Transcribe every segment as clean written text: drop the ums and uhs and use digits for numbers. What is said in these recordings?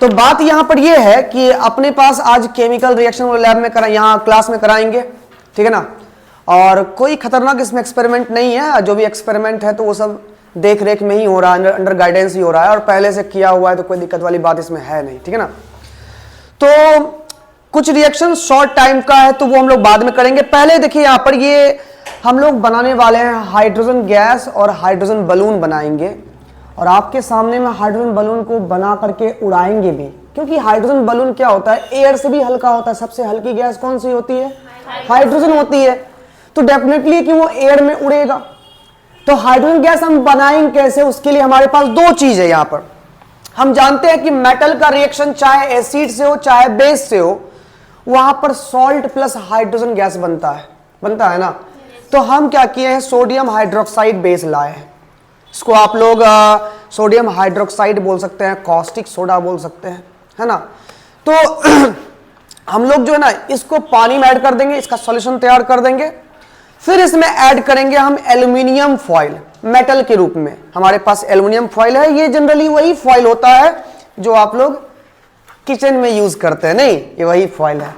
तो बात यहां पर यह है कि अपने पास आज केमिकल रिएक्शन वो लैब में यहां क्लास में कराएंगे, ठीक है ना। और कोई खतरनाक इसमें एक्सपेरिमेंट नहीं है, जो भी एक्सपेरिमेंट है तो वो सब देख रेख में ही हो रहा है, अंडर गाइडेंस ही हो रहा है और पहले से किया हुआ है, तो कोई दिक्कत वाली बात इसमें है नहीं, ठीक है ना। तो कुछ रिएक्शन शॉर्ट टाइम का है तो वो हम लोग बाद में करेंगे। पहले देखिए यहां पर ये हम लोग बनाने वाले हैं हाइड्रोजन गैस और हाइड्रोजन बलून बनाएंगे, और आपके सामने में हाइड्रोजन बलून को बना करके उड़ाएंगे भी, क्योंकि हाइड्रोजन बलून क्या होता है, एयर से भी हल्का होता है। सबसे हल्की गैस कौन सी होती है, हाइड्रोजन होती है, तो डेफिनेटली कि वो एयर में उड़ेगा। तो हाइड्रोजन गैस हम बनाएंगे कैसे, उसके लिए हमारे पास दो चीज है। यहां पर हम जानते हैं कि मेटल का रिएक्शन चाहे एसिड से हो चाहे बेस से हो, वहां पर सॉल्ट प्लस हाइड्रोजन गैस बनता है ना। तो हम क्या किए हैं, सोडियम हाइड्रोक्साइड बेस लाए हैं। इसको आप लोग सोडियम हाइड्रोक्साइड बोल सकते हैं, कॉस्टिक सोडा बोल सकते हैं, है ना। तो हम लोग जो है ना इसको पानी में ऐड कर देंगे, इसका सॉल्यूशन तैयार कर देंगे, फिर इसमें ऐड करेंगे हम एल्यूमिनियम फॉइल मेटल के रूप में। हमारे पास एल्यूमिनियम फॉइल है, ये जनरली वही फॉइल होता है जो आप लोग किचन में यूज करते हैं, नहीं ये वही फॉइल है,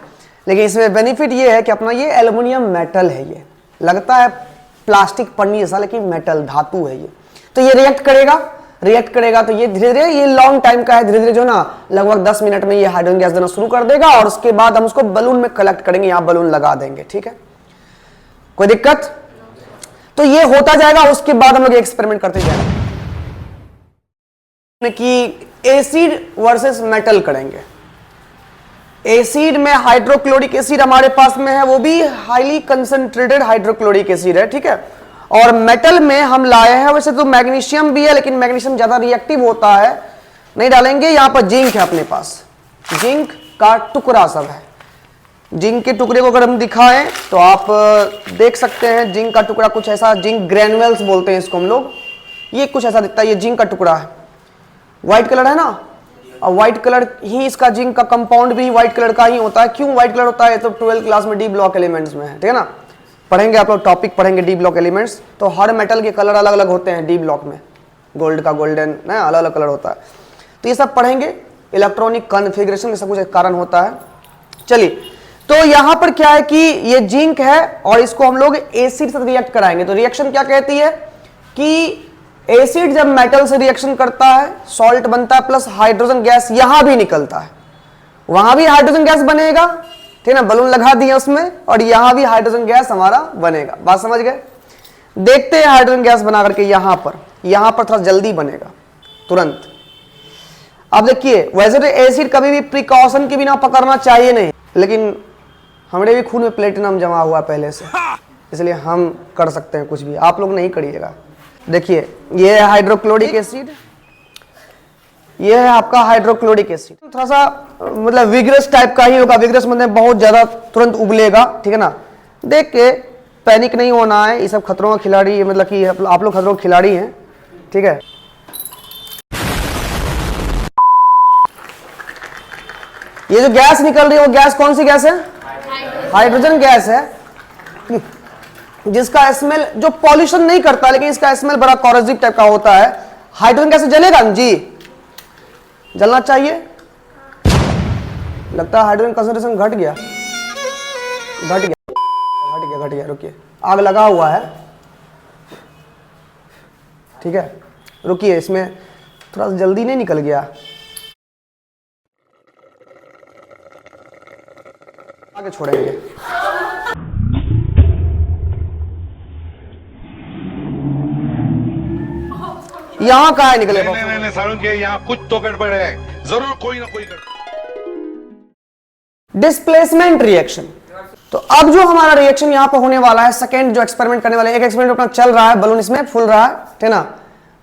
लेकिन इसमें बेनिफिट ये है कि अपना ये एल्यूमिनियम मेटल है, ये लगता है प्लास्टिक पन्नी जैसा लेकिन मेटल धातु है ये। तो ये रिएक्ट करेगा तो ये धीरे धीरे, ये लॉन्ग टाइम का है, धीरे धीरे जो ना लगभग 10 मिनट में ये हाइड्रोजन गैस देना शुरू कर देगा, और उसके बाद हम उसको बलून में कलेक्ट करेंगे, यहां बलून लगा देंगे, ठीक है, कोई दिक्कत। तो ये होता जाएगा, उसके बाद हम लोग एक्सपेरिमेंट करते जाएंगे कि एसिड वर्सेस मेटल करेंगे। एसिड में हाइड्रोक्लोरिक एसिड हमारे पास में है, वो भी हाईली कंसंट्रेटेड हाइड्रोक्लोरिक एसिड है, ठीक है। और मेटल में हम लाए हैं, वैसे तो मैग्नीशियम भी है, लेकिन मैग्नीशियम ज्यादा रिएक्टिव होता है, नहीं डालेंगे। यहां पर जिंक है अपने पास, जिंक का टुकड़ा सब है। जिंक के टुकड़े को अगर हम दिखाएं तो आप देख सकते हैं, जिंक का टुकड़ा कुछ ऐसा, जिंक ग्रैनुअल्स बोलते हैं इसको हम लोग, ये कुछ ऐसा दिखता है, ये जिंक का टुकड़ा है, व्हाइट कलर है ना, और व्हाइट कलर ही इसका जिंक का कंपाउंड भी व्हाइट कलर का ही होता है। क्यों व्हाइट कलर होता है, तो 12th क्लास में डी ब्लॉक एलिमेंट्स में है, ठीक है ना, पढ़ेंगे आप लोग, टॉपिक पढ़ेंगे डी ब्लॉक एलिमेंट्स। तो हर मेटल के कलर अलग अलग होते हैं डी ब्लॉक में, गोल्ड का गोल्डन ना अलग अलग कलर होता है, तो ये सब पढ़ेंगे। इलेक्ट्रॉनिक कॉन्फ़िगरेशन सब कुछ एक कारण होता है। चलिए, तो यहां पर क्या है कि ये जिंक है और इसको हम लोग एसिड से रिएक्ट कराएंगे। तो रिएक्शन क्या कहती है कि एसिड जब मेटल से रिएक्शन करता है, सॉल्ट बनता है प्लस हाइड्रोजन गैस यहां भी निकलता है, वहां भी हाइड्रोजन गैस बनेगा, ठीक है ना, बलून लगा दिया उसमें, और यहां भी हाइड्रोजन गैस हमारा बनेगा। बात समझ गए। देखते हैं हाइड्रोजन गैस बना करके यहां पर थोड़ा जल्दी बनेगा तुरंत। अब देखिए, वैसे तो एसिड कभी भी प्रिकॉशन के बिना पकड़ना चाहिए नहीं, लेकिन हमारे भी खून में प्लेटिनम जमा हुआ पहले से, इसलिए हम कर सकते हैं कुछ भी, आप लोग नहीं करिएगा। देखिए, ये है हाइड्रोक्लोरिक एसिड, ये है आपका हाइड्रोक्लोरिक एसिड, थोड़ा सा मतलब विग्रस टाइप का ही होगा, विग्रस मतलब बहुत ज्यादा तुरंत उबलेगा, ठीक है ना। देख के पैनिक नहीं होना है, ये सब खतरों का खिलाड़ी है, मतलब कि आप लोग खतरों के खिलाड़ी हैं, ठीक है। ये जो गैस निकल रही है वो गैस कौन सी गैस है, हाइड्रोजन गैस है, जिसका स्मेल जो पॉल्यूशन नहीं करता, लेकिन इसका स्मेल बड़ा कॉरोसिव टाइप का होता है। हाइड्रोजन गैस जलेगा जी, जलना चाहिए, लगता है हाइड्रोजन कंसंट्रेशन घट गया, रुकिए, आग लगा हुआ है, ठीक है, रुकिए, इसमें थोड़ा जल्दी नहीं निकल गया, आगे छोड़ेंगे। यहां कहा निकले, नहीं सारुण के यहाँ कुछ तो गड़बड़ है, जरूर कोई ना कोई गड़बड़। Displacement reaction. तो अब जो हमारा रिएक्शन यहां पर होने वाला है, सेकेंड जो एक्सपेरिमेंट करने वाले, एक एक्सपेरिमेंट अपना चल रहा है, बलून इसमें फूल रहा है, ठीक है ना,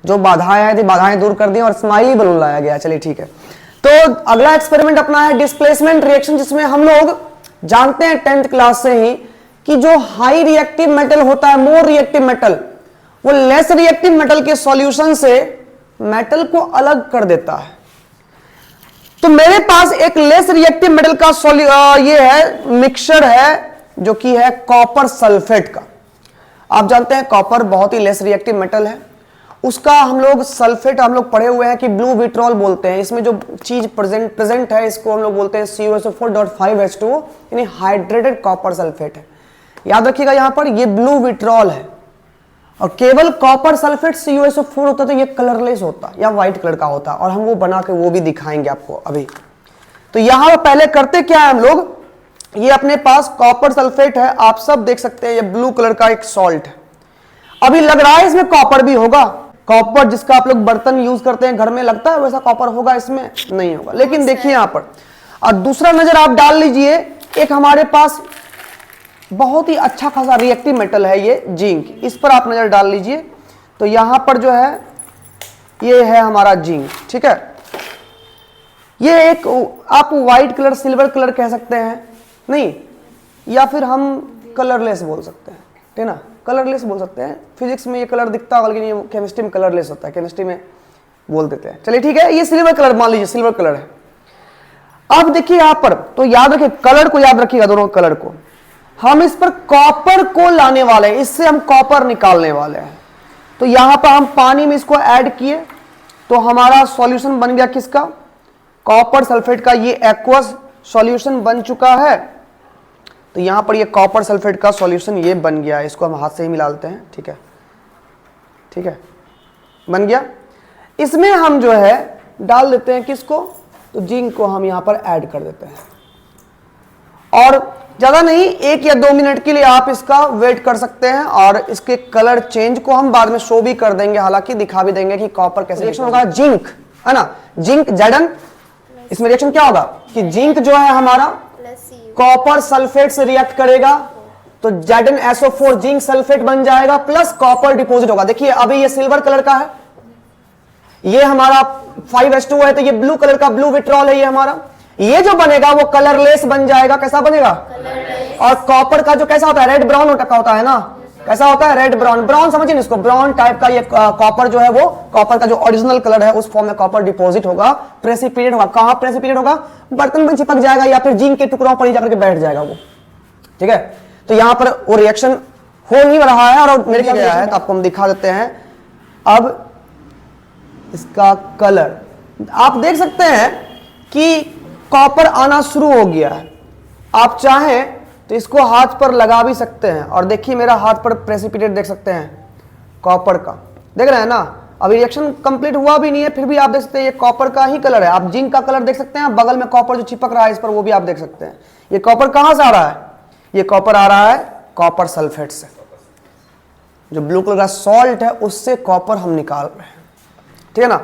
जो बाधाएं आई थी बाधाएं दूर कर दी और स्माइली बलून लाया गया, चलिए ठीक है। तो अगला एक्सपेरिमेंट अपना है डिस्प्लेसमेंट रिएक्शन, जिसमें हम लोग जानते हैं 10th क्लास से ही कि जो हाई रिएक्टिव मेटल होता है, मोर रिएक्टिव मेटल, वो लेस रिएक्टिव मेटल के सॉल्यूशन से मेटल को अलग कर देता है। तो मेरे पास एक लेस रिएक्टिव मेटल का ये है मिक्सचर है, जो कि है कॉपर सल्फेट का। आप जानते हैं कॉपर बहुत ही लेस रिएक्टिव मेटल है, उसका हम लोग सल्फेट हम लोग पढ़े हुए हैं कि ब्लू विट्रॉल बोलते हैं। इसमें जो चीज प्रेजेंट है इसको हम लोग बोलते हैं CuSO4.5H2O, यानी हाइड्रेटेड कॉपर सल्फेट है। याद रखिएगा यहाँ पर ये ब्लू विट्रॉल है, और केवल कॉपर सल्फेट CuSO4 होता तो ये कलरलेस होता या व्हाइट कलर का होता, और हम वो बना के वो भी दिखाएंगे आपको अभी। तो यहां पहले करते क्या है हम लोग, ये अपने पास कॉपर सल्फेट है, आप सब देख सकते हैं, ये ब्लू कलर का एक सॉल्ट है। अभी लग रहा है इसमें कॉपर भी होगा, कॉपर जिसका आप लोग बर्तन यूज करते हैं घर में, लगता है वैसा कॉपर होगा इसमें? नहीं होगा। लेकिन देखिए यहां पर, और दूसरा नजर आप डाल लीजिए, एक हमारे पास बहुत ही अच्छा खासा रिएक्टिव मेटल है ये जिंक, इस पर आप नजर डाल लीजिए। तो यहां पर जो है ये है हमारा जिंक, ठीक है। ये एक आप व्हाइट कलर सिल्वर कलर कह सकते हैं, नहीं, या फिर हम कलरलेस बोल सकते हैं, ठीक है ना, कलरलेस बोल सकते हैं। फिजिक्स में ये कलर दिखता होगा, लेकिन ये केमिस्ट्री में कलरलेस होता है, केमिस्ट्री में बोल देते हैं। चलिए ठीक है, ये सिल्वर कलर मान लीजिए, सिल्वर कलर है। अब देखिए यहां पर, तो याद रखिए कलर को, याद रखिएगा दोनों कलर को। हम इस पर कॉपर को लाने वाले हैं, इससे हम कॉपर निकालने वाले हैं। तो यहां पर हम पानी में इसको ऐड किए, तो हमारा सॉल्यूशन बन गया किसका, कॉपर सल्फेट का। ये एक्वस सॉल्यूशन बन चुका है। तो यहां पर ये कॉपर सल्फेट का सॉल्यूशन ये बन गया, इसको हम हाथ से ही मिला लेते हैं, ठीक है, ठीक है, बन गया। इसमें हम जो है डाल देते हैं किसको, तो जिंक को हम यहां पर ऐड कर देते हैं, और ज्यादा नहीं, 1 या 2 मिनट के लिए आप इसका वेट कर सकते हैं, और इसके कलर चेंज को हम बाद में शो भी कर देंगे, हालांकि दिखा भी देंगे कि कॉपर कैसे रिएक्शन होगा। जिंक है ना, जिंक Zn, इसमें रिएक्शन क्या होगा कि जिंक जो है हमारा कॉपर सल्फेट से रिएक्ट करेगा, तो ZnSO4 जिंक सल्फेट बन जाएगा, प्लस कॉपर डिपॉजिट होगा। देखिए अभी ये सिल्वर कलर का है, ये हमारा 5H2O है, तो ये ब्लू कलर का ब्लू विट्रॉल है ये हमारा। ये जो बनेगा वो कलरलेस बन जाएगा, कैसा बनेगा, और कॉपर का जो कैसा होता है, रेड ब्राउन होता है ना, कैसा होता है, रेड ब्राउन, ब्राउन समझिए इसको, ब्राउन टाइप का ये कॉपर जो है, वो कॉपर का जो ओरिजिनल कलर है उस फॉर्म में कॉपर डिपॉजिट होगा, प्रेसिपिटेट होगा। कहां प्रेसिपिटेट होगा, बर्तन में चिपक जाएगा, या फिर जिंक के टुकड़ों पर ही जाकर के बैठ जाएगा वो, ठीक है। तो यहां पर वो रिएक्शन हो नहीं रहा है, और मेरे क्या गया है, तो आपको हम दिखा देते हैं। अब इसका कलर आप देख सकते हैं कि कॉपर आना शुरू हो गया है। आप चाहें तो इसको हाथ पर लगा भी सकते हैं, और देखिए मेरा हाथ पर प्रेसिपिटेट देख सकते हैं कॉपर का, देख रहे हैं ना। अभी रिएक्शन कंप्लीट हुआ भी नहीं है, फिर भी आप देख सकते हैं ये कॉपर का ही कलर है। आप जिंक का कलर देख सकते हैं, बगल में कॉपर जो चिपक रहा है इस पर, वो भी आप देख सकते हैं। ये कॉपर कहां से आ रहा है, ये कॉपर आ रहा है कॉपर सल्फेट से, जो ब्लू कलर का सॉल्ट है उससे कॉपर हम निकाल रहे हैं, ठीक है ना।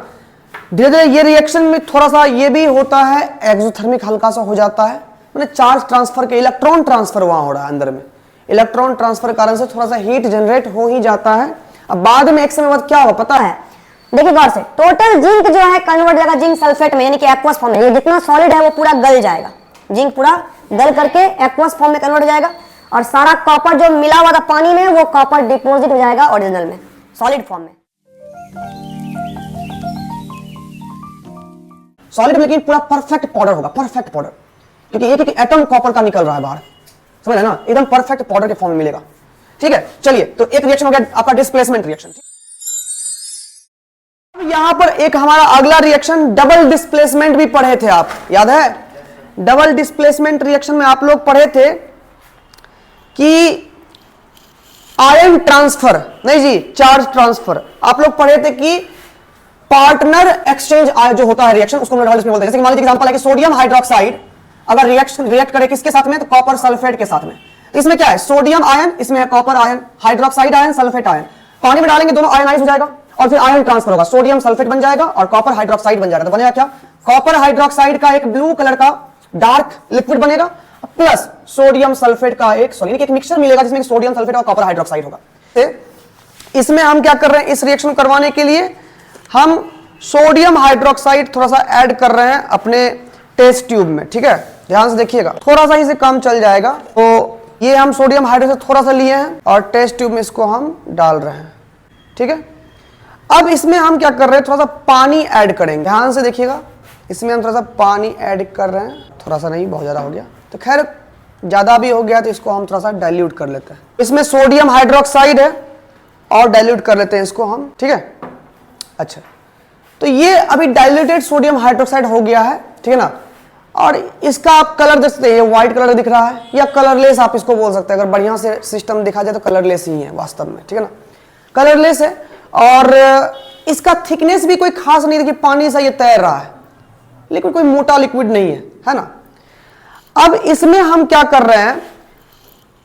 धीरे धीरे ये रिएक्शन में थोड़ा सा ये भी होता है, एक्सोथर्मिक हल्का सा हो जाता है, मैंने चार्ज ट्रांसफर के इलेक्ट्रॉन ट्रांसफर वहां हो रहा है अंदर में, इलेक्ट्रॉन ट्रांसफर के कारण से थोड़ा सा हीट जनरेट हो ही जाता है। अब बाद में एक समय बाद क्या होगा पता है, देखिए गौर से, टोटल जिंक जो है कन्वर्ट हो जाएगा जिंक सल्फेट में, यानी कि एक्वस फॉर्म में। ये जितना सॉलिड है वो पूरा गल जाएगा, जिंक पूरा गल करके एक्वस फॉर्म में कन्वर्ट हो जाएगा, और सारा कॉपर जो मिला हुआ था पानी में वो कॉपर डिपॉजिट हो जाएगा ओरिजिनल में, सॉलिड फॉर्म में। सॉलिड में लेकिन पूरा परफेक्ट पाउडर होगा, परफेक्ट पाउडर, क्योंकि एक एक एटम कॉपर का निकल रहा है बाहर, समझ रहे ना, एकदम परफेक्ट पाउडर के फॉर्म में मिलेगा, ठीक है। चलिए, तो एक रिएक्शन हो गया आपका डिस्प्लेसमेंट रिएक्शन। अब यहां पर एक हमारा अगला रिएक्शन डबल डिस्प्लेसमेंट भी पढ़े थे आप, याद है। डबल डिस्प्लेसमेंट रिएक्शन में आप लोग पढ़े थे कि आयन ट्रांसफर, नहीं जी, चार्ज ट्रांसफर। आप लोग पढ़े थे कि पार्टनर एक्सचेंज जो होता है रिएक्शन, उसको हम डबल डिस्प्लेसमेंट बोलते हैं। जैसे मान लीजिए एग्जांपल है कि सोडियम हाइड्रोक्साइड अगर रिएक्ट करे किसके साथ में, तो कॉपर सल्फेट के साथ में। इसमें क्या है, सोडियम आयन, इसमें है copper ion, hydroxide ion, sulphate ion. पानी में डालेंगे दोनों आयनाइज हो जाएगा, और फिर आयन ट्रांसफर होगा, सोडियम सल्फेट बन जाएगा और कॉपर हाइड्रोक्साइड बन जाएगा। तो बनेगा क्या, कॉपर हाइड्रोक्साइड का एक ब्लू कलर का डार्क लिक्विड बनेगा, प्लस सोडियम सल्फेट का एक सॉलिड, एक मिक्सचर मिलेगा जिसमें सोडियम सल्फेट और कॉपर हाइड्रोक्साइड होगा। इसमें हम क्या कर रहे हैं, इस रिएक्शन करवाने के लिए हम सोडियम हाइड्रोक्साइड थोड़ा सा ऐड कर रहे हैं अपने टेस्ट ट्यूब में, ठीक है। ध्यान से देखिएगा, थोड़ा सा ही से काम चल जाएगा। तो ये हम सोडियम हाइड्रोक्साइड थोड़ा सा लिए हैं और टेस्ट ट्यूब में इसको हम डाल रहे हैं, ठीक है। अब इसमें हम क्या कर रहे हैं, थोड़ा सा पानी ऐड करेंगे, ध्यान से देखिएगा। इसमें हम थोड़ा सा पानी ऐड कर रहे हैं, थोड़ा सा नहीं, बहुत ज्यादा हो गया, तो खैर ज्यादा भी हो गया तो इसको हम थोड़ा सा डाइल्यूट कर लेते हैं। इसमें सोडियम हाइड्रोक्साइड है और डाइल्यूट कर लेते हैं इसको हम, ठीक है। अच्छा, तो ये अभी डाइल्यूटेड सोडियम हाइड्रोक्साइड हो गया है, ठीक है ना। और इसका आप कलर देख सकते हैं, ये व्हाइट कलर दिख रहा है, या कलरलेस आप इसको बोल सकते हैं। अगर बढ़िया से सिस्टम देखा जाए तो कलरलेस ही है वास्तव में, ठीक है ना, कलरलेस है। और इसका थिकनेस भी कोई खास नहीं, देखिए पानी सा ये तैर रहा है, लेकिन कोई मोटा लिक्विड नहीं है ना। अब इसमें हम क्या कर रहे हैं,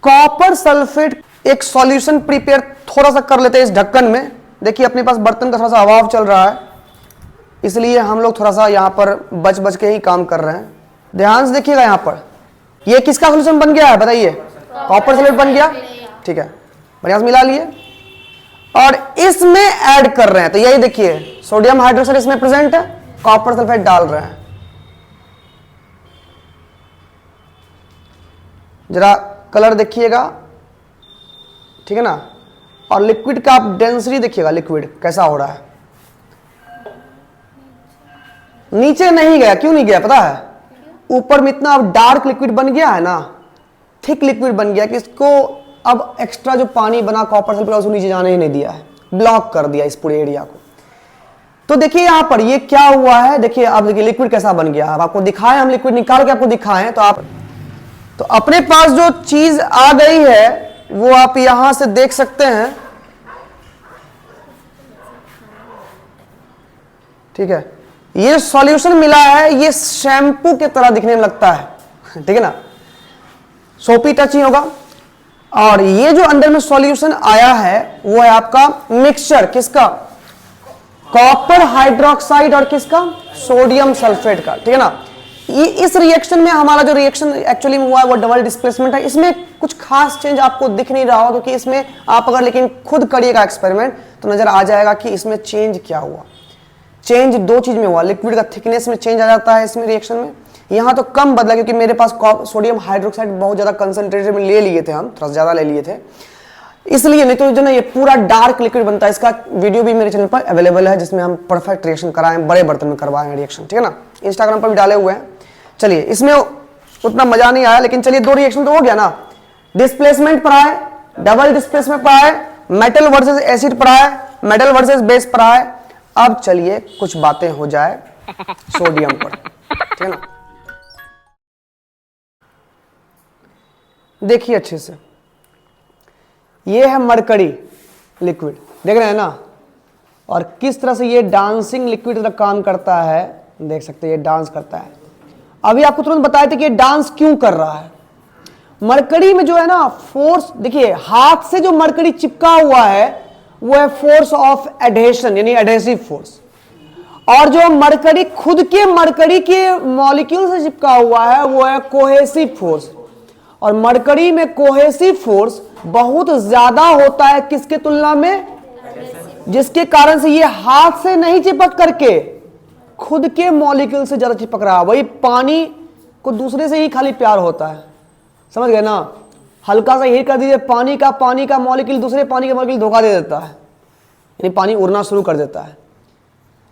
कॉपर सल्फेट एक सॉल्यूशन प्रिपेयर थोड़ा सा कर लेते हैं इस ढक्कन में। देखिए अपने पास बर्तन का थोड़ा सा अभाव चल रहा है, इसलिए हम लोग थोड़ा सा यहां पर बच बच के ही काम कर रहे हैं। ध्यान से देखिएगा, यहां पर ये किसका सॉल्यूशन बन गया है बताइए, कॉपर सल्फेट बन गया, ठीक है, बढ़िया से मिला लिए और इसमें ऐड कर रहे हैं। तो यही देखिए सोडियम हाइड्रोक्साइड इसमें प्रेजेंट है, कॉपर सल्फेट डाल रहे हैं। जरा कलर देखिएगा, ठीक है ना, और लिक्विड का आप डेंसिटी देखिएगा, लिक्विड कैसा हो रहा है। नीचे नहीं गया, क्यों नहीं गया पता है, ऊपर में इतना अब डार्क लिक्विड बन गया है ना, थिक लिक्विड बन गया कि इसको अब एक्स्ट्रा जो पानी बना कॉपर सल्फेट उसको नीचे जाने ही नहीं दिया है, ब्लॉक कर दिया इस पूरे एरिया को। तो देखिए यहां पर ये क्या हुआ है, देखिए अब देखिए लिक्विड कैसा बन गया। अब आपको दिखाएं, हम लिक्विड निकाल के आपको दिखाएं तो अपने पास जो चीज आ गई है वो आप यहां से देख सकते हैं, ठीक है। ये सॉल्यूशन मिला है, ये शैम्पू की तरह दिखने में लगता है, ठीक है ना, सोपी टच ही होगा। और ये जो अंदर में सॉल्यूशन आया है वो है आपका मिक्सचर, किसका, कॉपर हाइड्रोक्साइड और किसका, सोडियम सल्फेट का, ठीक है ना। ये इस रिएक्शन में हमारा जो रिएक्शन एक्चुअली में हुआ है वो डबल डिस्प्लेसमेंट है। इसमें कुछ खास चेंज आपको दिख नहीं रहा होगा, क्योंकि इसमें आप अगर लेकिन खुद करिएगा एक्सपेरिमेंट तो नजर आ जाएगा कि इसमें चेंज क्या हुआ। चेंज दो चीज में हुआ, लिक्विड का थिकनेस में चेंज आ जाता है इसमें रिएक्शन में। यहाँ तो कम बदला क्योंकि मेरे पास सोडियम हाइड्रोक्साइड बहुत ज्यादा कंसंट्रेटेड में ले लिए थे, हम थोड़ा ज्यादा ले लिए थे इसलिए, नहीं तो जो ना ये पूरा डार्क लिक्विड बनता है। इसका वीडियो भी मेरे चैनल पर अवेलेबल है जिसमें हम परफेक्ट रिएक्शन कराए, बड़े बर्तन में करवाए हैं रिएक्शन, ठीक है ना, इंस्टाग्राम पर भी डाले हुए हैं। चलिए इसमें उतना मजा नहीं आया, लेकिन चलिए दो रिएक्शन तो हो गया ना, डिस्प्लेसमेंट पर आए, डबल डिस्प्लेसमेंट पर आए, मेटल वर्सेस एसिड पर आए, मेटल वर्सेस बेस पर आए। अब चलिए कुछ बातें हो जाए सोडियम पर, ठीक है ना। देखिए अच्छे से, ये है मरकरी लिक्विड, देख रहे हैं ना, और किस तरह से ये डांसिंग लिक्विड तरह काम करता है, देख सकते हैं ये डांस करता है। अभी आपको तुरंत बताए थे कि ये डांस क्यों कर रहा है। मरकरी में जो है ना फोर्स, देखिए हाथ से जो मरकरी चिपका हुआ है वो है फोर्स ऑफ एडहेशन, यानी एडहेसिव फोर्स। और जो मरकरी खुद के मरकरी के मॉलिक्यूल से चिपका हुआ है वो है कोहेसिव फोर्स। और मरकरी में कोहेसिव फोर्स बहुत ज्यादा होता है किसके तुलना में, जिसके कारण से ये हाथ से नहीं चिपक करके खुद के मॉलिक्यूल से ज्यादा चिपक रहा है। वही पानी को दूसरे से ही खाली प्यार होता है, समझ गए ना। हल्का सा हीट कर दीजिए पानी का मॉलिक्यूल दूसरे पानी के मॉलिक्यूल धोखा दे देता है, यानी पानी उड़ना शुरू कर देता है।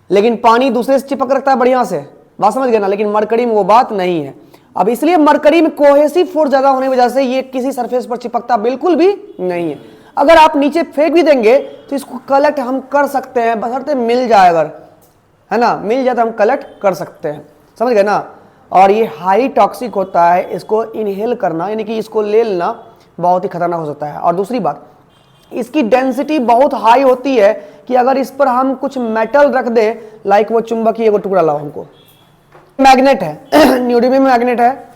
लेकिन पानी दूसरे से चिपक रखता है बढ़िया से, बात समझ गए ना। लेकिन मरकरी में वो बात नहीं है। अब इसलिए मरकरी में कोहेसिव फोर्स ज्यादा होने की वजह से ये किसी सरफेस पर चिपकता बिल्कुल भी नहीं है। अगर आप नीचे फेंक भी देंगे तो इसको कलेक्ट हम कर सकते हैं, बशर्ते मिल जाए, अगर है ना, मिल जाए तो हम कलेक्ट कर सकते हैं, समझ गए ना। और ये हाई टॉक्सिक होता है, इसको इनहेल करना यानी कि इसको ले लेना बहुत ही खतरनाक हो सकता है। और दूसरी बात, इसकी डेंसिटी बहुत हाई होती है कि अगर इस पर हम कुछ मेटल रख दे, लाइक वो चुंबकीय एगो टुकड़ा लाओ हमको, मैग्नेट है न्यूडियम मैग्नेट है,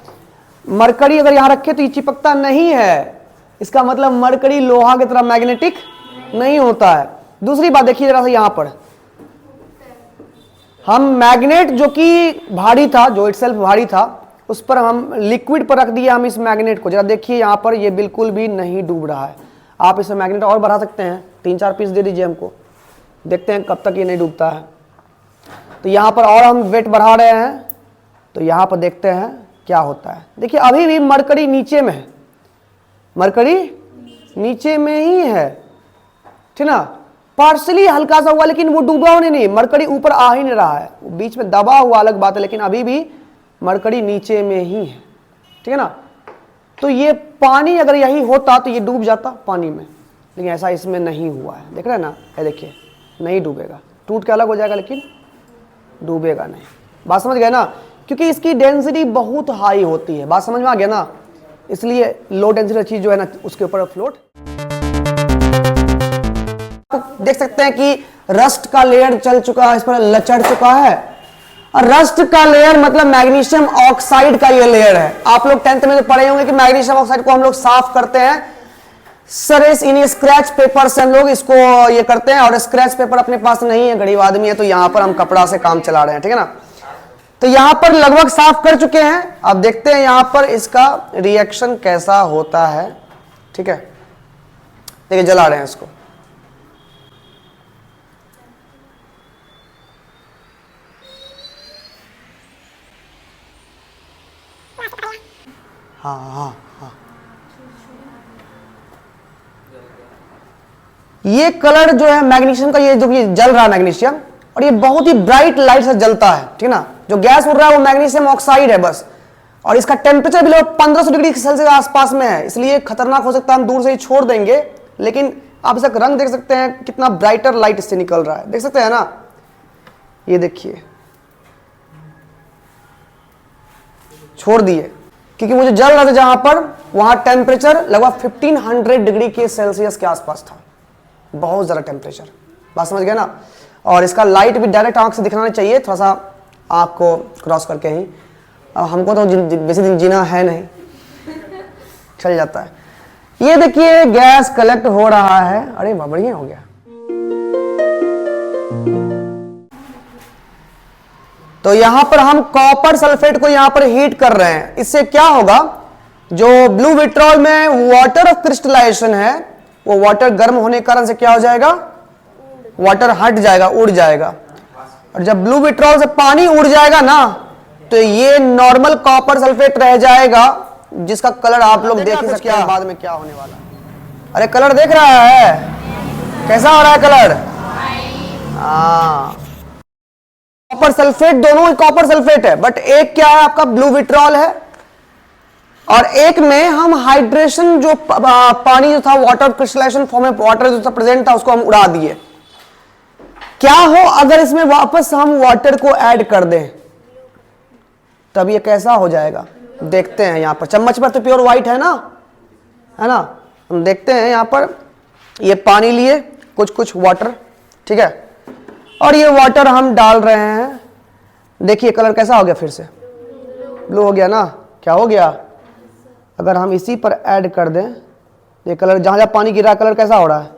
मरकरी अगर यहां रखे तो ये चिपकता नहीं है, इसका मतलब मरकरी लोहा की तरह मैग्नेटिक नहीं होता है। दूसरी बात देखिए जरा सा, यहां पर हम मैग्नेट जो कि भारी था, जो इटसेल्फ भारी था, उस पर हम लिक्विड पर रख दिया हम इस मैग्नेट को। जरा देखिए यहां पर ये बिल्कुल भी नहीं डूब रहा है। आप इसमें मैग्नेट और बढ़ा सकते हैं, 3-4 पीस दे दीजिए हमको, देखते हैं कब तक ये नहीं डूबता है। तो यहां पर और हम वेट बढ़ा रहे हैं, तो यहां पर देखते हैं क्या होता है। देखिए अभी भी मरकरी नीचे में है, मरकरी नीचे में ही है, ठीक ना, पार्शली हल्का सा हुआ लेकिन वो डूबा होने नहीं, मरकरी ऊपर आ ही नहीं रहा है, वो बीच में दबा हुआ अलग बात है, लेकिन अभी भी मरकरी नीचे में ही है, ठीक है ना। तो ये पानी अगर यही होता तो ये डूब जाता पानी में, लेकिन ऐसा इसमें नहीं हुआ है, देख रहे हैं ना, ये देखिए नहीं डूबेगा। टूट के अलग हो जाएगा लेकिन डूबेगा नहीं। बात समझ गए ना, क्योंकि इसकी डेंसिटी बहुत हाई होती है। बात समझ में आ गया ना, इसलिए लो डेंसिटी चीज जो है ना उसके ऊपर फ्लोट। देख सकते हैं कि रस्ट का लेयर चल चुका है, इस पर लचड़ चुका है। और रस्ट का लेयर मतलब मैग्नीशियम ऑक्साइड का ये लेयर है। आप लोग 10th में तो पढ़े होंगे कि मैग्नीशियम ऑक्साइड को हम लोग साफ करते हैं सर इन स्क्रैच पेपर से, हम लोग इसको ये करते हैं। और स्क्रैच पेपर अपने पास नहीं है, गरीब आदमी है, तो यहां पर हम कपड़ा से काम चला रहे हैं, ठीक है ना। तो यहां पर लगभग साफ कर चुके हैं। अब देखते हैं यहां पर इसका रिएक्शन कैसा होता है, ठीक है। देखिए जला रहे हैं इसको, हाँ हाँ हाँ, ये कलर जो है मैग्नीशियम का, ये जो ये जल रहा है मैग्नीशियम, और ये बहुत ही ब्राइट लाइट से जलता है, ठीक है ना। जो गैस उड़ रहा है वो मैग्नीशियम ऑक्साइड है बस। और इसका टेम्परेचर भी 1500 डिग्री सेल्सियस के आसपास में है, इसलिए खतरनाक हो सकता है, हम दूर से ही छोड़ देंगे। लेकिन आप इसका रंग देख सकते हैं, कितना ब्राइटर लाइट इससे निकल रहा है, देख सकते हैं ना। ये देखिए, छोड़ दिए, क्योंकि मुझे जल रहा था जहां पर, वहां टेम्परेचर लगभग 1500 डिग्री के सेल्सियस के आसपास था, बहुत ज्यादा टेम्परेचर। बात समझ गए ना। और इसका लाइट भी डायरेक्ट आंख से दिखना चाहिए, थोड़ा सा आंख को क्रॉस करके ही। अब हमको तो बेसी दिन जीना है नहीं, चल जाता है। ये देखिए गैस कलेक्ट हो रहा है, अरे वाह बढ़िया हो गया। तो यहां पर हम कॉपर सल्फेट को यहां पर हीट कर रहे हैं। इससे क्या होगा, जो ब्लू विट्रॉल में वाटर ऑफ क्रिस्टलाइजेशन है, वो वाटर गर्म होने के कारण से क्या हो जाएगा, वाटर हट जाएगा, उड़ जाएगा। और जब ब्लू विट्रॉल से पानी उड़ जाएगा ना, तो ये नॉर्मल कॉपर सल्फेट रह जाएगा, जिसका कलर आप लोग देख ही सकते हैं बाद में क्या होने वाला। अरे कलर देख रहा है, कैसा हो रहा है कलर। हाँ, कॉपर सल्फेट, दोनों ही कॉपर सल्फेट है, बट एक क्या है आपका ब्लू विट्रॉल है, और एक में हम हाइड्रेशन, जो पानी जो था वाटर क्रिस्टलाइजेशन फॉर्म में वाटर जो था प्रेजेंट था, उसको हम उड़ा दिए। क्या हो अगर इसमें वापस हम वाटर को ऐड कर दें, तब ये कैसा हो जाएगा, देखते हैं। यहां पर चम्मच पर तो प्योर व्हाइट है ना, है ना। हम देखते हैं यहां पर, ये पानी लिए, कुछ कुछ वाटर, ठीक है, और ये वाटर हम डाल रहे हैं। देखिए कलर कैसा हो गया, फिर से ब्लू हो गया ना। क्या हो गया, अगर हम इसी पर ऐड कर दें, ये कलर जहां जहां पानी गिरा कलर कैसा हो रहा है,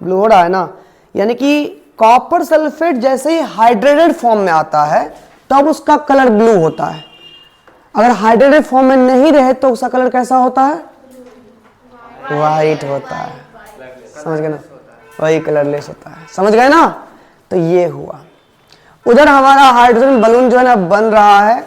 ब्लू हो रहा है ना। यानी कि कॉपर सल्फेट जैसे ही हाइड्रेटेड फॉर्म में आता है तब उसका कलर ब्लू होता है। अगर हाइड्रेटेड फॉर्म में नहीं रहे तो उसका कलर कैसा होता है, व्हाइट होता है। समझ गए ना, वही कलरलेस होता है, समझ गए ना। तो ये हुआ। उधर हमारा हाइड्रोजन बलून जो है ना बन रहा है,